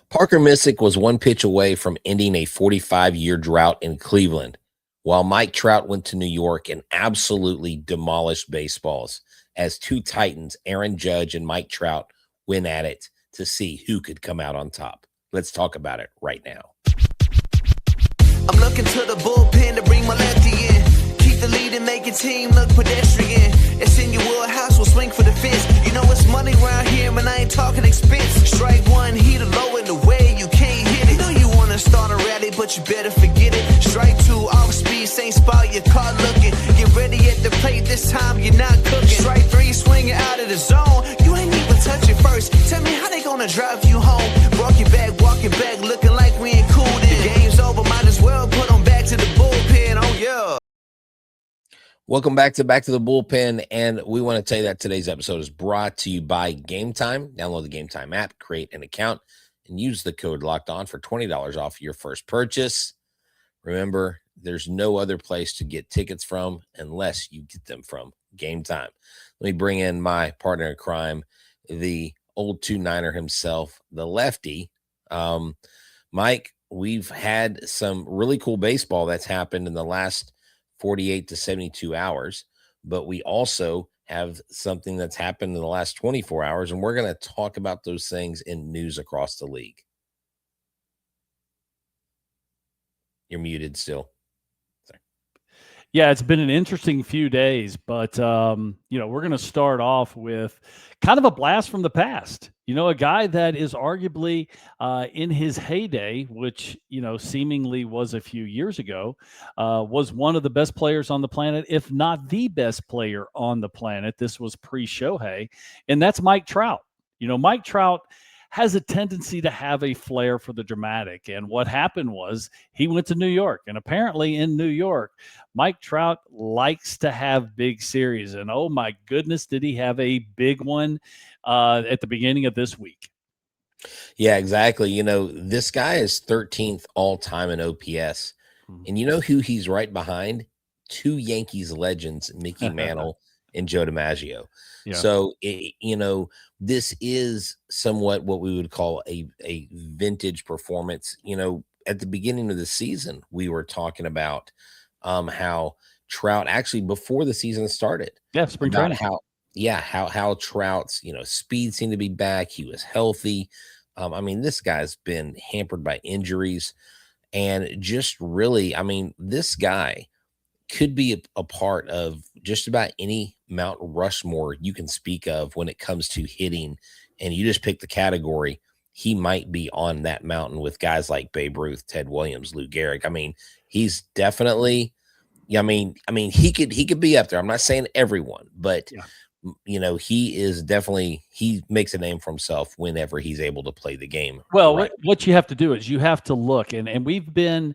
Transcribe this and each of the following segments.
Parker Messick was one pitch away from ending a 45-year drought in Cleveland, while Mike Trout went to New York and absolutely demolished baseballs as two titans, Aaron Judge and Mike Trout, went at it to see who could come out on top. Let's talk about it right now. I'm looking to the bullpen to bring my lefty in. Keep the lead and make your team look pedestrian. It's in your wheelhouse, we'll swing for the fence. You know it's money around here, man, I ain't talking expense. Strike one, heat it low in the way you can't hit it. You know you want to start a rally, but you better forget it. Strike two, off speed, same spot, your car looking. Get ready at the plate, this time you're not cooking. Strike three, swinging out of the zone. You ain't even touch it first. Tell me how they gonna drive you home. Walking back, looking like we ain't cool then. The game's over, might as well put them back to the bullpen, oh yeah. Welcome back to the Bullpen, and we want to tell you that today's episode is brought to you by Game Time. Download the Game Time app, create an account, and use the code Locked On for $20 off your first purchase. Remember, there's no other place to get tickets from unless you get them from Game Time. Let me bring in my partner in crime, the old 2-9er himself, the lefty. Mike, we've had some really cool baseball that's happened in the last 48 to 72 hours, but we also have something that's happened in the last 24 hours, and we're going to talk about those things in news across the league. You're muted still. Sorry. Yeah, it's been an interesting few days, but, we're going to start off with kind of a blast from the past. A guy that is arguably in his heyday, which, seemingly was a few years ago, was one of the best players on the planet, if not the best player on the planet. This was pre-Shohei, and that's Mike Trout. Mike Trout has a tendency to have a flair for the dramatic. And what happened was he went to New York. And apparently in New York, Mike Trout likes to have big series. And oh my goodness, did he have a big one at the beginning of this week? Yeah, exactly. This guy is 13th all time in OPS. And you know who he's right behind? Two Yankees legends, Mickey Mantle and Joe DiMaggio. Yeah. So, this is somewhat what we would call a vintage performance. At the beginning of the season, we were talking about how Trout actually before the season started. Yeah, spring training. How Trout's, speed seemed to be back. He was healthy. This guy's been hampered by injuries and just really, this guy could be a part of just about any Mount Rushmore you can speak of when it comes to hitting, and you just pick the category. He might be on that mountain with guys like Babe Ruth, Ted Williams, Lou Gehrig. He's definitely, he could be up there. I'm not saying everyone, but he is definitely, he makes a name for himself whenever he's able to play the game. Well, right. What you have to do is you have to look, and we've been,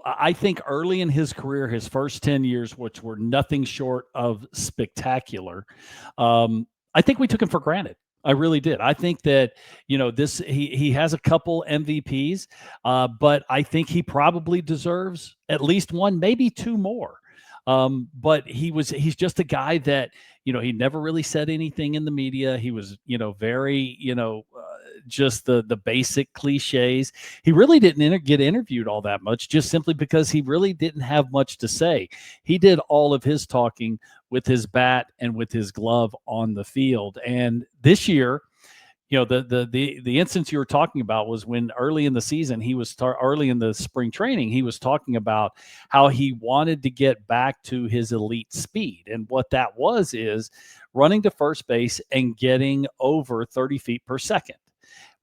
I think early in his career, his first 10 years, which were nothing short of spectacular. I think we took him for granted. I really did. I think that, he has a couple MVPs, but I think he probably deserves at least one, maybe two more. But he's just a guy that, he never really said anything in the media. He was, very, just the basic cliches. He really didn't get interviewed all that much, just simply because he really didn't have much to say. He did all of his talking with his bat and with his glove on the field. And this year, the instance you were talking about was when early in the season, early in the spring training, he was talking about how he wanted to get back to his elite speed. And what that is running to first base and getting over 30 feet per second,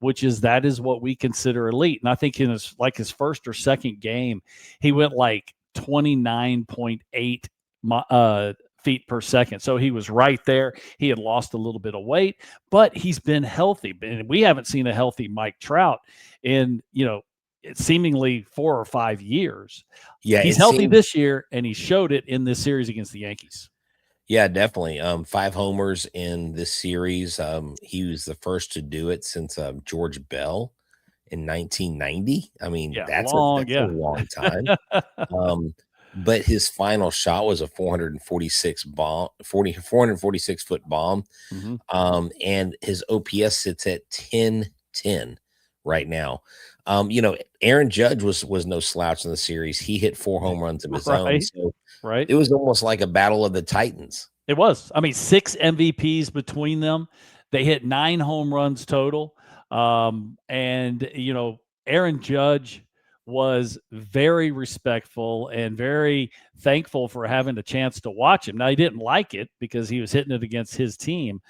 that is what we consider elite. And I think in his first or second game, he went like 29.8 feet per second. So he was right there. He had lost a little bit of weight, but he's been healthy. And we haven't seen a healthy Mike Trout in, seemingly 4 or 5 years. Yeah, he's healthy this year, and he showed it in this series against the Yankees. Yeah, definitely. 5 homers in this series. He was the first to do it since George Bell in 1990. That's a long time. But his final shot was a 446 foot bomb. Mm-hmm. And his OPS sits at 1010 right now. Aaron Judge was no slouch in the series. He hit 4 home runs of his own. So Right. it was almost like a battle of the Titans. It was. I mean, 6 MVPs between them. They hit 9 home runs total. And Aaron Judge was very respectful and very thankful for having a chance to watch him. Now, he didn't like it because he was hitting it against his team.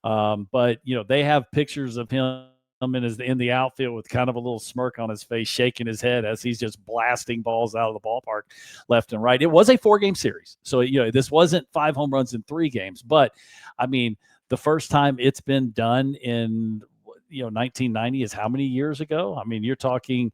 But they have pictures of him in the outfield with kind of a little smirk on his face, shaking his head as he's just blasting balls out of the ballpark left and right. It was a 4-game series. So, this wasn't 5 home runs in 3 games. But, I mean, the first time it's been done in 1990 is how many years ago? I mean, you're talking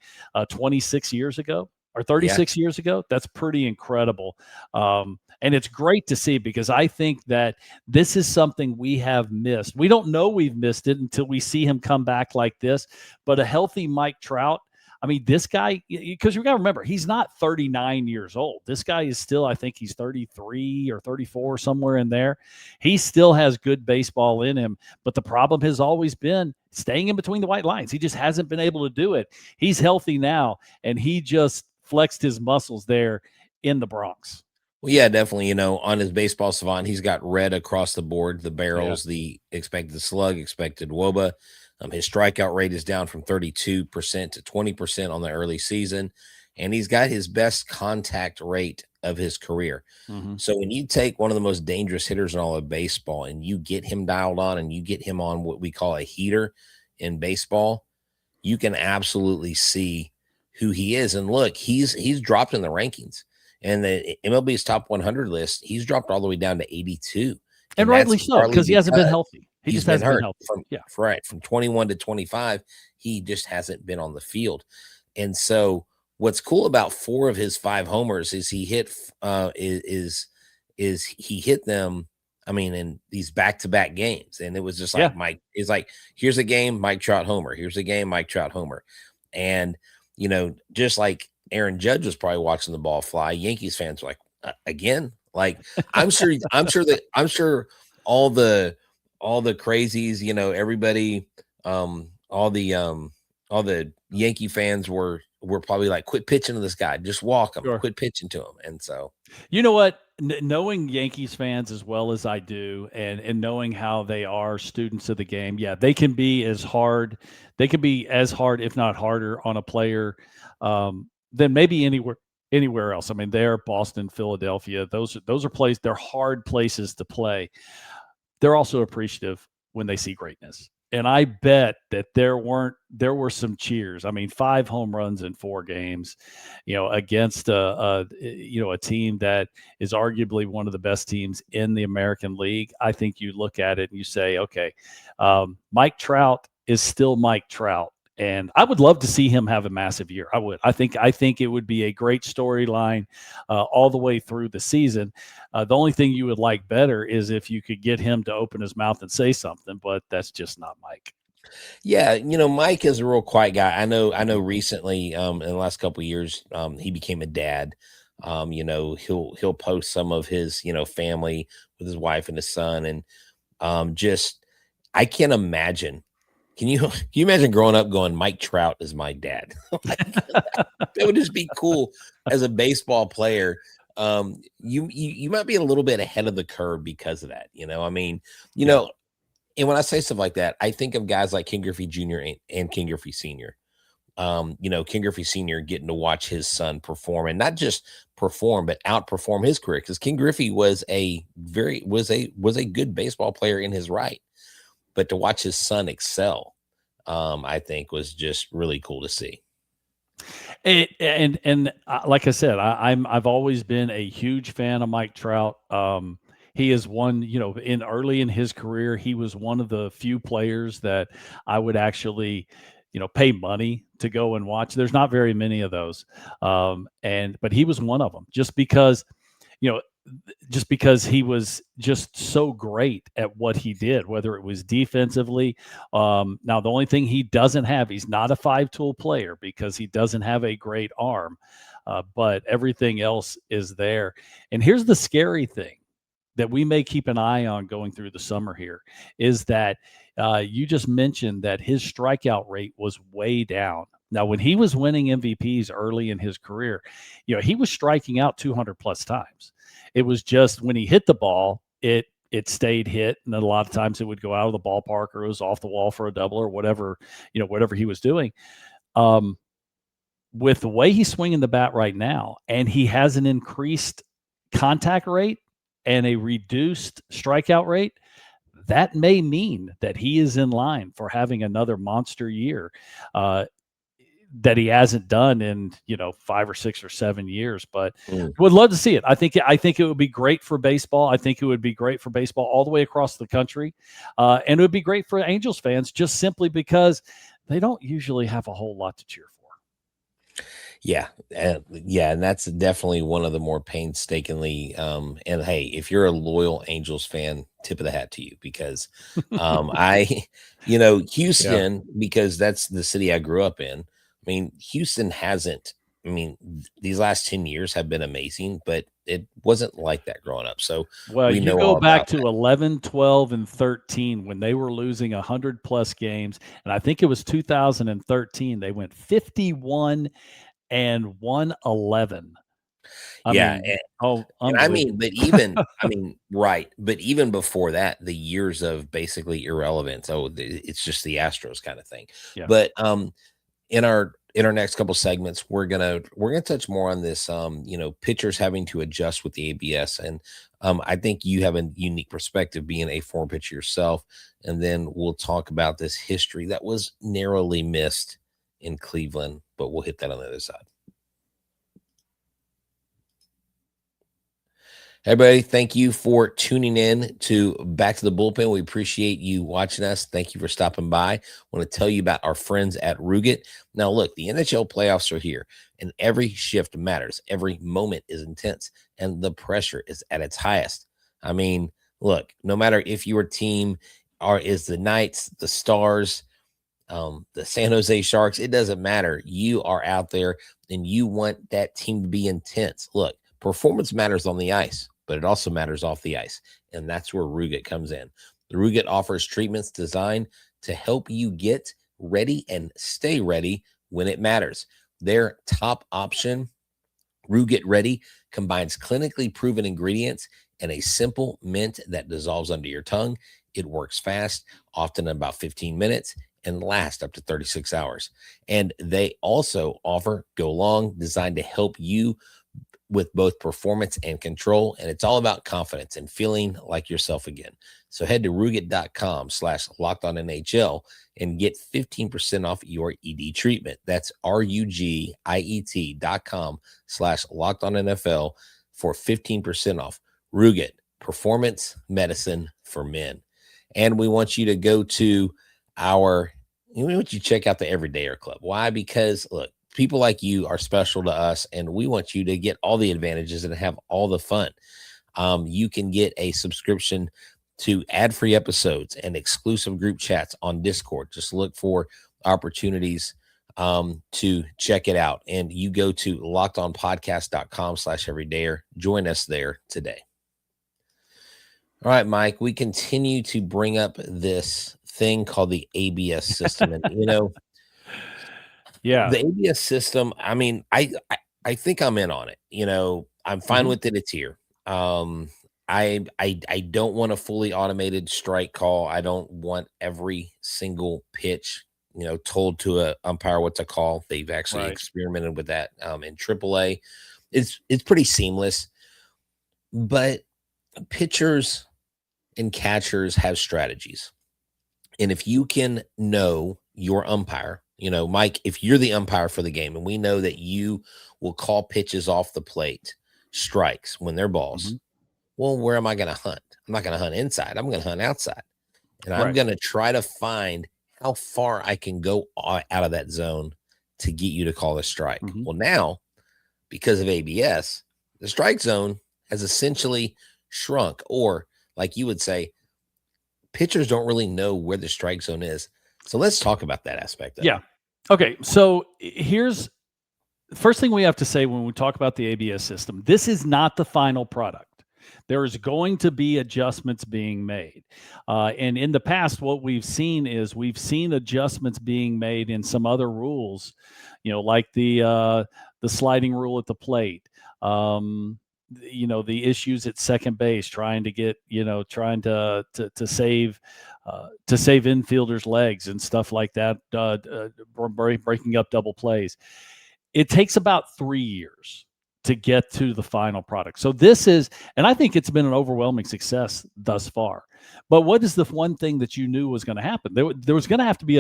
26 years ago or 36 years ago. That's pretty incredible. And it's great to see because I think that this is something we have missed. We don't know we've missed it until we see him come back like this. But a healthy Mike Trout, I mean, this guy, because you got to remember, he's not 39 years old. This guy is still, I think he's 33 or 34, somewhere in there. He still has good baseball in him. But the problem has always been staying in between the white lines. He just hasn't been able to do it. He's healthy now, and he just flexed his muscles there in the Bronx. Well, yeah, definitely. On his baseball savant, he's got red across the board, the barrels, the expected slug, expected WOBA. His strikeout rate is down from 32% to 20% on the early season, and he's got his best contact rate of his career. Mm-hmm. So when you take one of the most dangerous hitters in all of baseball and you get him dialed on and you get him on what we call a heater in baseball, you can absolutely see who he is. And look, he's dropped in the rankings. And the MLB's top 100 list, he's dropped all the way down to 82. And rightly so, because he hasn't been healthy. He just hasn't been healthy. From 21 to 25, he just hasn't been on the field. And so what's cool about 4 of his 5 homers is he hit he hit them, I mean, in these back-to-back games. And it was just like Mike is like, here's a game, Mike Trout homer. Here's a game, Mike Trout homer. And just like Aaron Judge was probably watching the ball fly, Yankees fans were like, again, like I'm sure all the crazies, everybody, all the Yankee fans were probably like, quit pitching to this guy, just walk him, quit pitching to him. And so, you know what, knowing Yankees fans as well as I do, and knowing how they are students of the game, they can be as hard, if not harder on a player than maybe anywhere else. I mean, they're Boston, Philadelphia. Those are places. They're hard places to play. They're also appreciative when they see greatness. And I bet that there were some cheers. I mean, 5 home runs in 4 games, against a team that is arguably one of the best teams in the American League. I think you look at it and you say, okay, Mike Trout is still Mike Trout. And I would love to see him have a massive year. I would. I think it would be a great storyline all the way through the season. The only thing you would like better is if you could get him to open his mouth and say something, but that's just not Mike. Yeah, Mike is a real quiet guy. I know recently, in the last couple of years, he became a dad. He'll post some of his, family with his wife and his son, and just I can't imagine. Can you imagine growing up going, Mike Trout is my dad? That would just be cool as a baseball player. You might be a little bit ahead of the curve because of that. And when I say stuff like that, I think of guys like Ken Griffey Jr. and Ken Griffey Sr. Ken Griffey Sr. getting to watch his son perform, and not just perform, but outperform his career, because Ken Griffey was a good baseball player in his right. But to watch his son excel, I think was just really cool to see. And like I said, I've always been a huge fan of Mike Trout. He is one, early in his career, he was one of the few players that I would actually, pay money to go and watch. There's not very many of those, but he was one of them, just because he was just so great at what he did, whether it was defensively. Now, the only thing he doesn't have, he's not a 5-tool player because he doesn't have a great arm, but everything else is there. And here's the scary thing that we may keep an eye on going through the summer here is that You just mentioned that his strikeout rate was way down. Now, when he was winning MVPs early in his career, he was striking out 200 plus times. It was just when he hit the ball, it stayed hit, and then a lot of times it would go out of the ballpark or it was off the wall for a double or whatever he was doing. With the way he's swinging the bat right now, and he has an increased contact rate and a reduced strikeout rate, that may mean that he is in line for having another monster year that he hasn't done in 5 or 6 or 7 years. But would love to see it. I think it would be great for baseball. I think it would be great for baseball all the way across the country, and it would be great for Angels fans just simply because they don't usually have a whole lot to cheer for. Yeah. And that's definitely one of the more painstakingly, and hey, if you're a loyal Angels fan, tip of the hat to you, because Houston, because that's the city I grew up in. I mean, Houston hasn't, these last 10 years have been amazing, but it wasn't like that growing up. So you go back to 11, 12, and 13 when they were losing 100 plus games. And I think it was 2013. They went 51 and 111. But even before that, the years of basically irrelevance. Oh, it's just the Astros kind of thing. Yeah. But in our next couple segments, we're gonna touch more on this. Pitchers having to adjust with the ABS, and I think you have a unique perspective being a former pitcher yourself. And then we'll talk about this history that was narrowly missed in Cleveland, but we'll hit that on the other side. Hey, everybody, thank you for tuning in to Back to the Bullpen. We appreciate you watching us. Thank you for stopping by. I want to tell you about our friends at Rugged. Now, look, the NHL playoffs are here, and every shift matters. Every moment is intense, and the pressure is at its highest. Look, no matter if your team is the Knights, the Stars, the San Jose Sharks, it doesn't matter. You are out there, and you want that team to be intense. Look, performance matters on the ice, but it also matters off the ice, and that's where Rugged comes in. The Rugged offers treatments designed to help you get ready and stay ready when it matters. Their top option, Rugged Ready, combines clinically proven ingredients and a simple mint that dissolves under your tongue. It works fast, often in about 15 minutes, and last up to 36 hours. And they also offer Go Long, designed to help you with both performance and control. And it's all about confidence and feeling like yourself again. So head to Rugged.com/LockedOnNHL and get 15% off your ED treatment. That's RUGIET.com/LockedOnNFL for 15% off. Rugged, performance medicine for men. And we want you to go to we want you to check out the Everydayer Club. Why? Because look, people like you are special to us, and we want you to get all the advantages and have all the fun. You can get a subscription to ad-free episodes and exclusive group chats on Discord. Just look for opportunities to check it out. And you go to lockedonpodcast.com/everydayer. Join us there today. All right, Mike, we continue to bring up this thing called the ABS system. And, yeah, the ABS system, I think I'm in on it. I'm fine with it. It's here. I don't want a fully automated strike call. I don't want every single pitch, told to an umpire what to call. They've actually experimented with that in AAA. It's pretty seamless, but pitchers and catchers have strategies. And if you can know your umpire, Mike, if you're the umpire for the game, and we know that you will call pitches off the plate, strikes when they're balls, well, where am I going to hunt? I'm not going to hunt inside. I'm going to hunt outside. And I'm going to try to find how far I can go out of that zone to get you to call a strike. Well, now, because of ABS, the strike zone has essentially shrunk, or like you would say, pitchers don't really know where the strike zone is. So let's talk about that aspect of it. Okay. So here's the first thing we have to say when we talk about the ABS system. This is not the final product. There is going to be adjustments being made. And in the past, what we've seen is we've seen adjustments being made in some other rules, like the sliding rule at the plate. The issues at second base, trying to get, trying to save infielders' legs and stuff like that, breaking up double plays. It takes about 3 years to get to the final product. So this is, and I think it's been an overwhelming success thus far. But what is the one thing that you knew was going to happen? There's going to have to be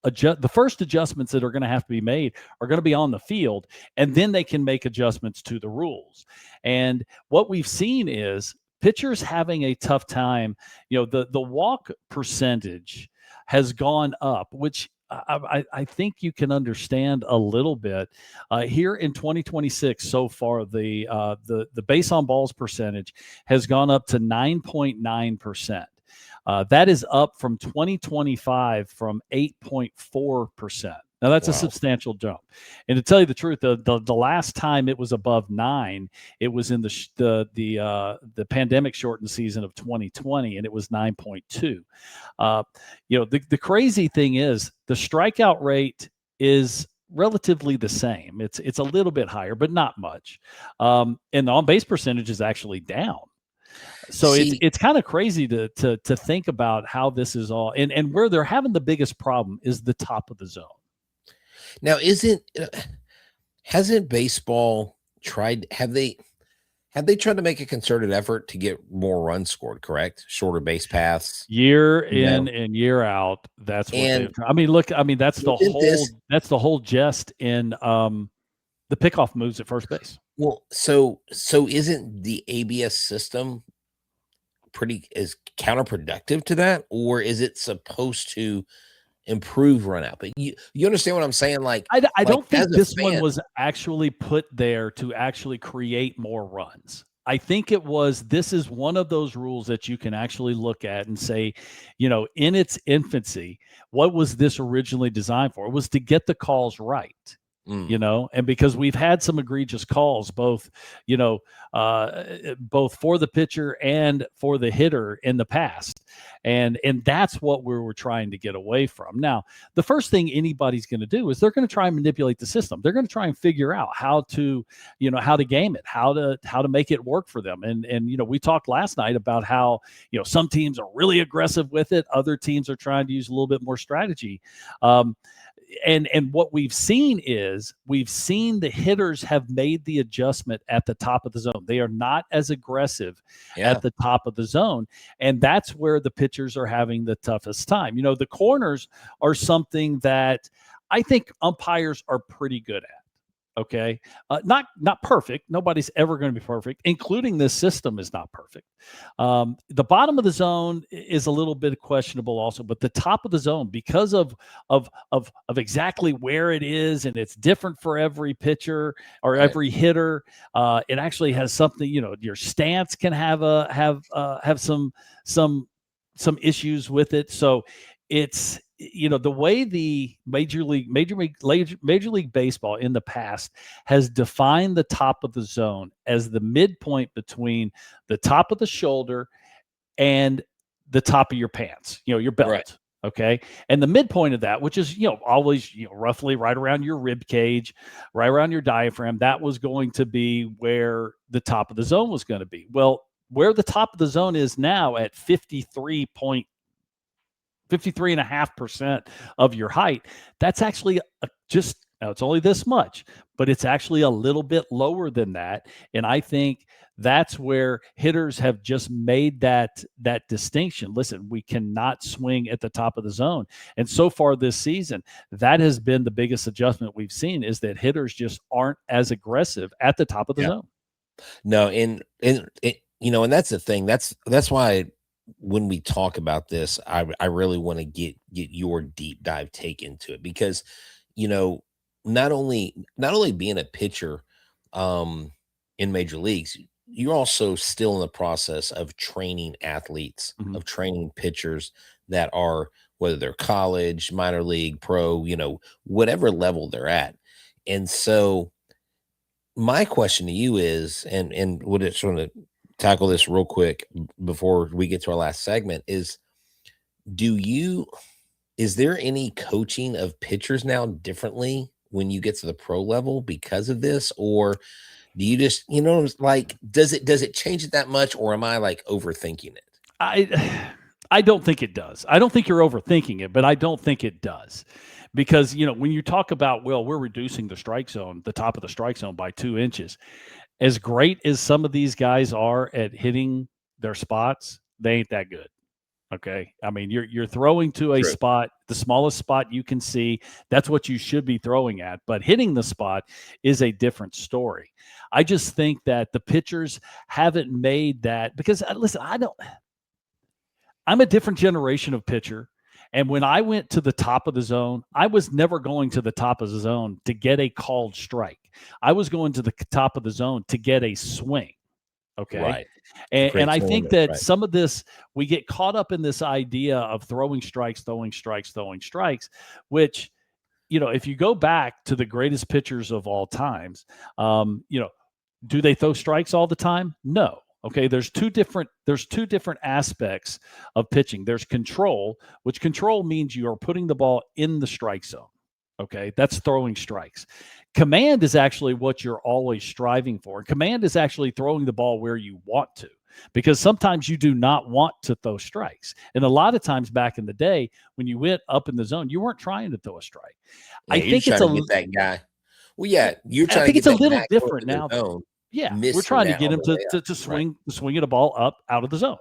the first adjustments that are going to have to be made are going to be on the field, and then they can make adjustments to the rules. And what we've seen is pitchers having a tough time. The walk percentage has gone up, which I think you can understand a little bit. Here in 2026 so far, the base on balls percentage has gone up to 9.9%. That is up from 2025 from 8.4%. Now that's a substantial jump. And to tell you the truth, the last time it was above 9, it was in the pandemic shortened season of 2020, and it was 9.2. The crazy thing is the strikeout rate is relatively the same. It's a little bit higher, but not much. And the on base percentage is actually down. So it's kind of crazy to think about how this is all, and where they're having the biggest problem is the top of the zone. Now, hasn't baseball tried? Have they tried to make a concerted effort to get more runs scored? Correct, shorter base paths, year in and year out. That's what they've tried. That's the whole jest in the pickoff moves at first base. Well, so isn't the ABS system is counterproductive to that, or is it supposed to improve run out? But you understand what I'm saying? Like, I don't think this one was actually put there to actually create more runs. I think this is one of those rules that you can actually look at and say, in its infancy, what was this originally designed for? It was to get the calls right. And because we've had some egregious calls, both for the pitcher and for the hitter in the past. And that's what we were trying to get away from. Now, the first thing anybody's going to do is they're going to try and manipulate the system. They're going to try and figure out how to game it, how to make it work for them. And we talked last night about how, some teams are really aggressive with it. Other teams are trying to use a little bit more strategy. And what we've seen is the hitters have made the adjustment at the top of the zone. They are not as aggressive at the top of the zone. And that's where the pitchers are having the toughest time. The corners are something that I think umpires are pretty good at. Okay. Not perfect. Nobody's ever going to be perfect, including this system is not perfect. The bottom of the zone is a little bit questionable also, but the top of the zone, because of exactly where it is, and it's different for every pitcher or every hitter. It actually has something, your stance can have some issues with it. So it's, the way the Major League Baseball in the past has defined the top of the zone as the midpoint between the top of the shoulder and the top of your pants, your belt. Right. Okay. And the midpoint of that, which is, always, roughly right around your rib cage, right around your diaphragm, that was going to be where the top of the zone was going to be. Well, where the top of the zone is now at 53.5% of your height, that's actually now it's only this much, but it's actually a little bit lower than that. And I think that's where hitters have just made that distinction. Listen, we cannot swing at the top of the zone. And so far this season, that has been the biggest adjustment we've seen, is that hitters just aren't as aggressive at the top of the zone. No, and that's the thing. That's why when we talk about this, I really want to get your deep dive take into it, because, not only being a pitcher in major leagues, you're also still in the process of training athletes, of training pitchers that are, whether they're college, minor league, pro, whatever level they're at. And so my question to you is, and what it sort of tackle this real quick before we get to our last segment. Is there any coaching of pitchers now differently when you get to the pro level because of this, or do you just, like, does it change it that much, or am I like overthinking it? I don't think it does. I don't think you're overthinking it, but I don't think it does. Because, when you talk about, well, we're reducing the strike zone, the top of the strike zone by 2 inches, as great as some of these guys are at hitting their spots, they ain't that good. Okay. I mean, you're throwing to a True. spot, the smallest spot you can see. That's what you should be throwing at. But hitting the spot is a different story. I just think that the pitchers haven't made that because, listen, I'm a different generation of pitcher. And when I went to the top of the zone, I was never going to the top of the zone to get a called strike. I was going to the top of the zone to get a swing. Okay. Right. And I think that right. some of this, we get caught up in this idea of throwing strikes, which, if you go back to the greatest pitchers of all times, do they throw strikes all the time? No. Okay. There's two different aspects of pitching. There's control, which control means you are putting the ball in the strike zone. Okay. That's throwing strikes. Command is actually what you're always striving for. Command is actually throwing the ball where you want to, because sometimes you do not want to throw strikes. And a lot of times back in the day, when you went up in the zone, you weren't trying to throw a strike. Yeah, I think it's to get that guy. Well, yeah, you're trying to get that guy. I think it's a little different now. Zone, yeah, we're trying to get him to swing a ball up out of the zone.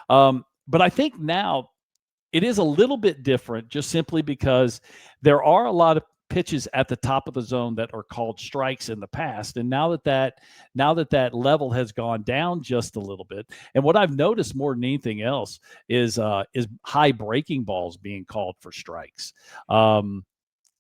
But I think now it is a little bit different, just simply because there are a lot of pitches at the top of the zone that are called strikes in the past, and now that level has gone down just a little bit. And what I've noticed more than anything else is high breaking balls being called for strikes.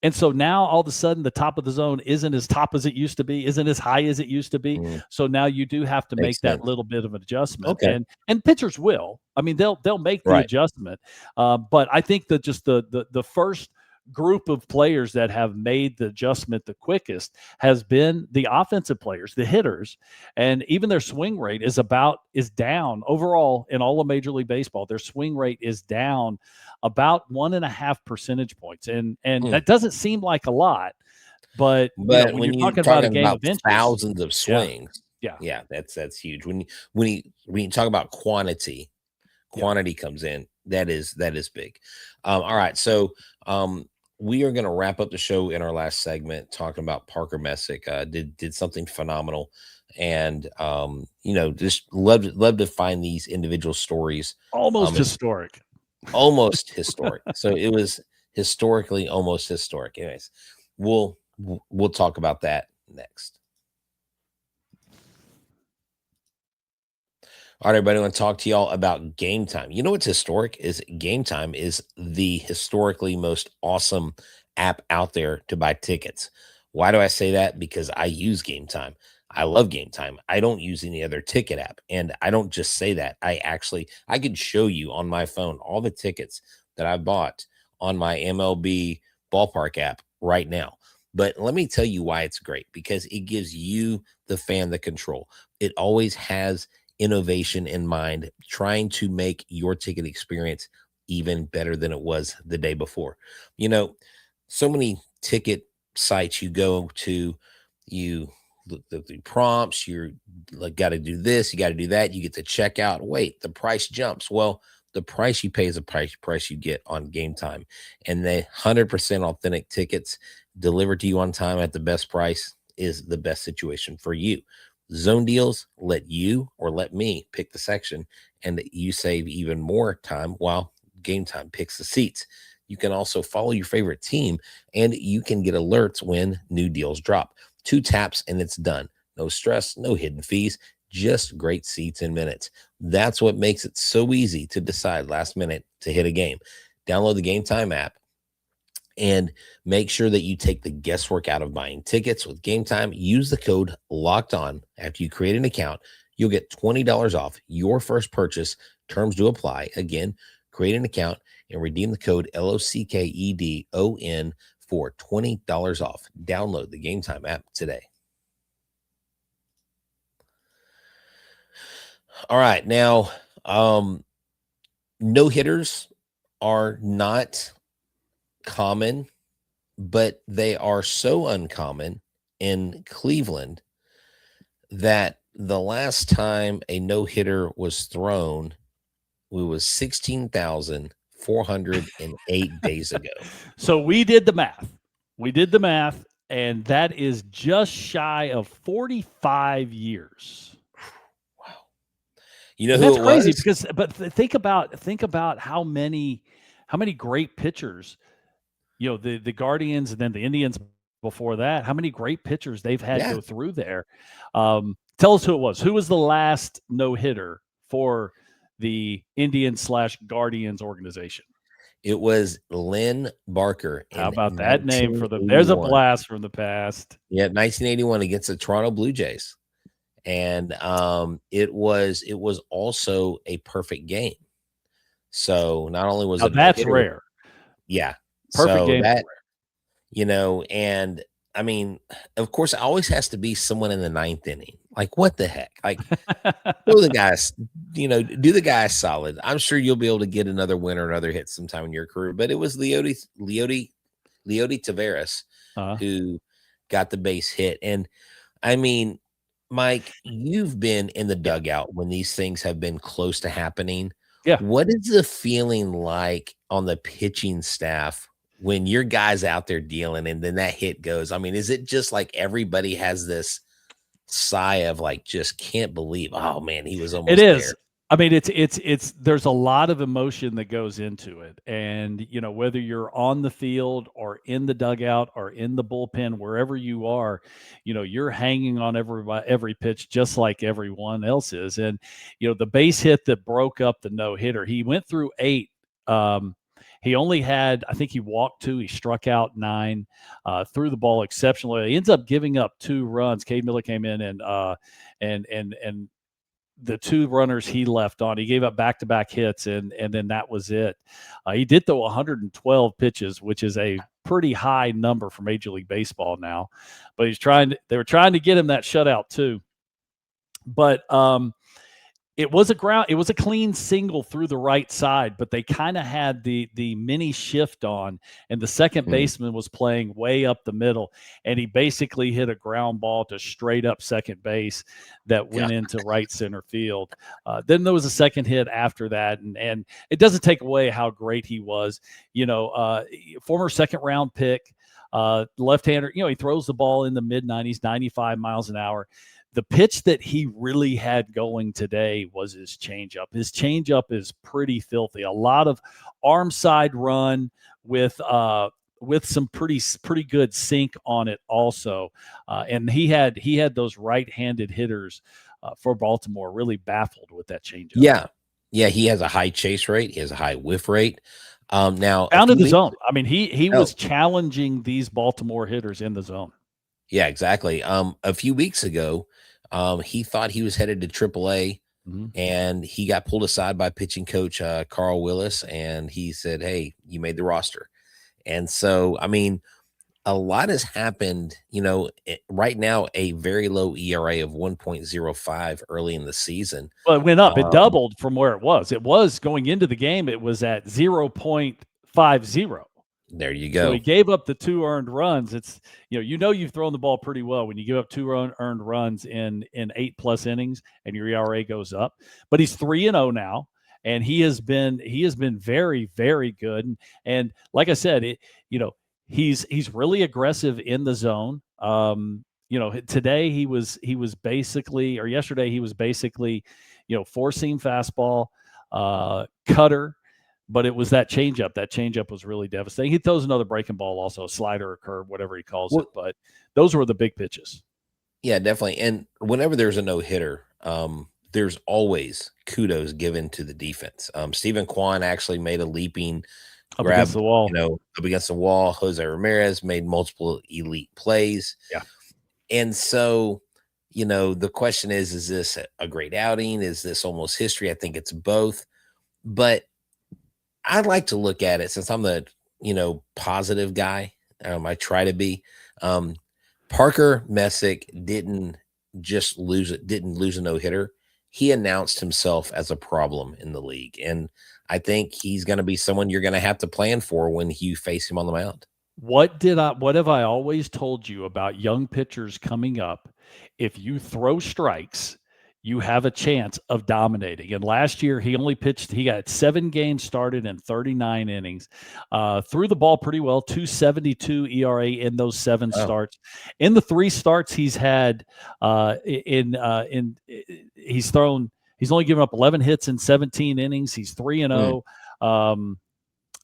And so now all of a sudden the top of the zone isn't as top as it used to be, isn't as high as it used to be. Mm. So now you do have to make that little bit of an adjustment. Okay. And pitchers will. I mean, they'll make the adjustment. But I think that just the first group of players that have made the adjustment the quickest has been the offensive players, the hitters, and even their swing rate is down overall in all of Major League Baseball. Their swing rate is down about 1.5 percentage points, and that doesn't seem like a lot, but when you're talking about a game of inches, thousands of swings, yeah, that's huge. When you talk about quantity comes in, that is big. All right, so we are going to wrap up the show in our last segment talking about Parker Messick. Did something phenomenal, and just love to find these individual stories. Almost historic. So it was historically almost historic. Anyways, we'll talk about that next. All right, everybody, I want to talk to y'all about Game Time. You know what's historic is Game Time is the historically most awesome app out there to buy tickets. Why do I say that? Because I use Game Time. I love Game Time. I don't use any other ticket app. And I don't just say that. I could show you on my phone all the tickets that I bought on my MLB ballpark app right now. But let me tell you why it's great, because it gives you, the fan, the control. It always has innovation in mind, trying to make your ticket experience even better than it was the day before. So many ticket sites you go to, you look at the prompts, you're like, got to do this, you got to do that, you get to check out. Wait, the price jumps. Well, the price you pay is the price you get on Game Time, and the 100% authentic tickets delivered to you on time at the best price is the best situation for you. Zone deals let you or let me pick the section, and you save even more time while Game Time picks the seats. You can also follow your favorite team, and you can get alerts when new deals drop. 2 taps and it's done. No stress, no hidden fees, just great seats in minutes. That's what makes it so easy to decide last minute to hit a game. Download the Game Time app and make sure that you take the guesswork out of buying tickets with Game Time. Use the code Locked On. After you create an account, you'll get $20 off your first purchase. Terms do apply. Again, create an account and redeem the code LOCKEDON for $20 off. Download the Game Time app today. All right. Now, no hitters are not common, but they are so uncommon in Cleveland that the last time a no hitter was thrown, it was 16,408 days ago. So we did the math. We did the math, and that is just shy of 45 years. Wow. You know And who that's it crazy was? because, but think about how many great pitchers, the Guardians and then the Indians before that, how many great pitchers they've had Yeah. go through there. Tell us who it was. Who was the last no hitter for the Indians/Guardians organization? It was Lynn Barker How in about that name for them? There's a 1981. blast from the past. Yeah, 1981 against the Toronto Blue Jays. And it was also a perfect game. So not only was Now it a that's hitter, rare. yeah. Perfect So game. that, and I mean, of course, it always has to be someone in the ninth inning. Like, what the heck? Like, do the guys, do the guy solid. I'm sure you'll be able to get another win or another hit sometime in your career. But it was Leody Taveras who got the base hit. And I mean, Mike, you've been in the dugout when these things have been close to happening. Yeah. What is the feeling like on the pitching staff when your guy's out there dealing and then that hit goes? I mean, is it just like everybody has this sigh of like, just can't believe, oh man, he was almost It is. there. I mean, it's there's a lot of emotion that goes into it. And, whether you're on the field or in the dugout or in the bullpen, wherever you are, you're hanging on every pitch, just like everyone else is. And, the base hit that broke up the no hitter, he went through 8. He only had, I think he walked 2, he struck out 9, threw the ball exceptionally. He ends up giving up 2 runs. Cade Miller came in and the 2 runners he left on, he gave up back-to-back hits, and then that was it. He did throw 112 pitches, which is a pretty high number for Major League Baseball now. But they were trying to get him that shutout too. But it was a clean single through the right side, but they kind of had the mini shift on, and the second baseman was playing way up the middle, and he basically hit a ground ball to straight up second base that went into right center field. Then there was a second hit after that, and it doesn't take away how great he was. Former second round pick, left-hander. He throws the ball in the mid-90s, 95 miles an hour. The pitch that he really had going today was his changeup. His changeup is pretty filthy. A lot of arm side run with some pretty good sink on it also. And he had those right-handed hitters for Baltimore really baffled with that changeup. Yeah, he has a high chase rate. He has a high whiff rate. Now down in the zone. I mean, he was challenging these Baltimore hitters in the zone. Yeah, exactly. A few weeks ago, he thought he was headed to AAA, and he got pulled aside by pitching coach Carl Willis, and he said, "Hey, you made the roster." And so, I mean, a lot has happened. Right now, a very low ERA of 1.05 early in the season. Well, it went up. It doubled from where it was. It was going into the game. It was at 0.50. There you go. So he gave up the 2 earned runs. It's you've thrown the ball pretty well when you give up 2 earned runs in 8+ innings and your ERA goes up. But he's 3-0 now, and he has been very, very good. And like I said, he's really aggressive in the zone. Today he was basically, or yesterday he was basically, four-seam fastball, cutter. But it was that changeup. That changeup was really devastating. He throws another breaking ball, also a slider or curve, whatever he calls it. But those were the big pitches. Yeah, definitely. And whenever there's a no-hitter, there's always kudos given to the defense. Stephen Kwan actually made a leaping grab against the wall. Up against the wall. Jose Ramirez made multiple elite plays. Yeah. And so, the question is this a great outing? Is this almost history? I think it's both. But I'd like to look at it, since I'm the, positive guy. I try to be. Parker Messick didn't lose a no-hitter. he announced himself as a problem in the league. And I think he's going to be someone you're going to have to plan for when you face him on the mound. What have I always told you about young pitchers coming up? If you throw strikes, you have a chance of dominating. And last year, he got 7 games started in 39 innings, threw the ball pretty well, 2.72 ERA in those 7 starts. In the 3 starts he's had, he's only given up 11 hits in 17 innings. He's 3-0.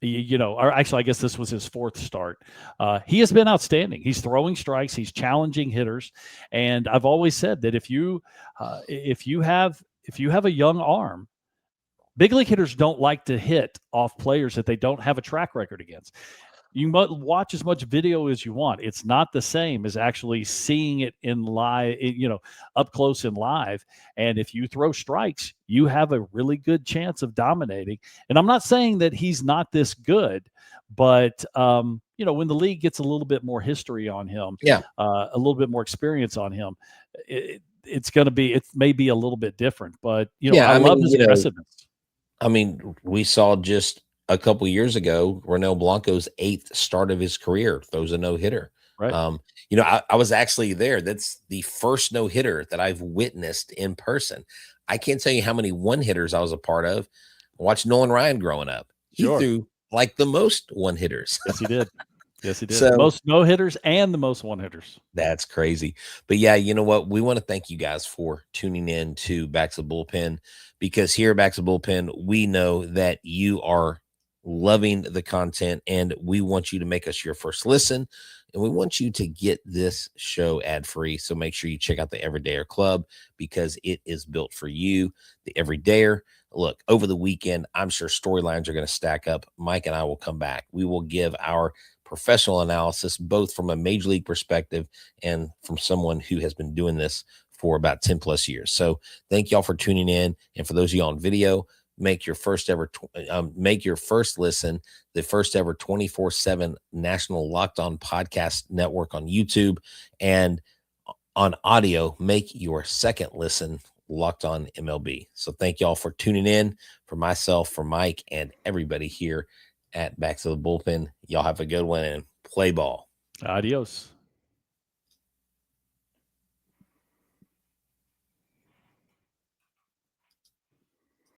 Or actually, I guess this was his 4th start. He has been outstanding. He's throwing strikes. He's challenging hitters. And I've always said that if you have a young arm, big league hitters don't like to hit off players that they don't have a track record against. You might watch as much video as you want. It's not the same as actually seeing it in live, up close and live. And if you throw strikes, you have a really good chance of dominating. And I'm not saying that he's not this good, but when the league gets a little bit more history on him, a little bit more experience on him, it may be a little bit different. But I love his aggressiveness. I mean, we saw just a couple years ago, Ronel Blanco's 8th start of his career throws a no-hitter. Right. I was actually there. That's the first no-hitter that I've witnessed in person. I can't tell you how many one-hitters I was a part of. I watched Nolan Ryan growing up. He threw like the most one-hitters. Yes, he did. Yes, he did. So, most no-hitters and the most one-hitters. That's crazy. But yeah, you know what? We want to thank you guys for tuning in to Back to the Bullpen, because here at Back to the Bullpen, we know that you are loving the content, and we want you to make us your first listen, and we want you to get this show ad-free. So make sure you check out the Everydayer Club, because it is built for you. The Everydayer, look, over the weekend, I'm sure storylines are going to stack up. Mike and I will come back. We will give our professional analysis, both from a major league perspective and from someone who has been doing this for about 10 plus years. So thank y'all for tuning in. And for those of you on video, make your first listen, the first ever 24/7 national Locked On podcast network on YouTube, and on audio, make your second listen Locked On MLB. So thank y'all for tuning in. For myself, for Mike, and everybody here at Back to the Bullpen, y'all have a good one and play ball. Adios.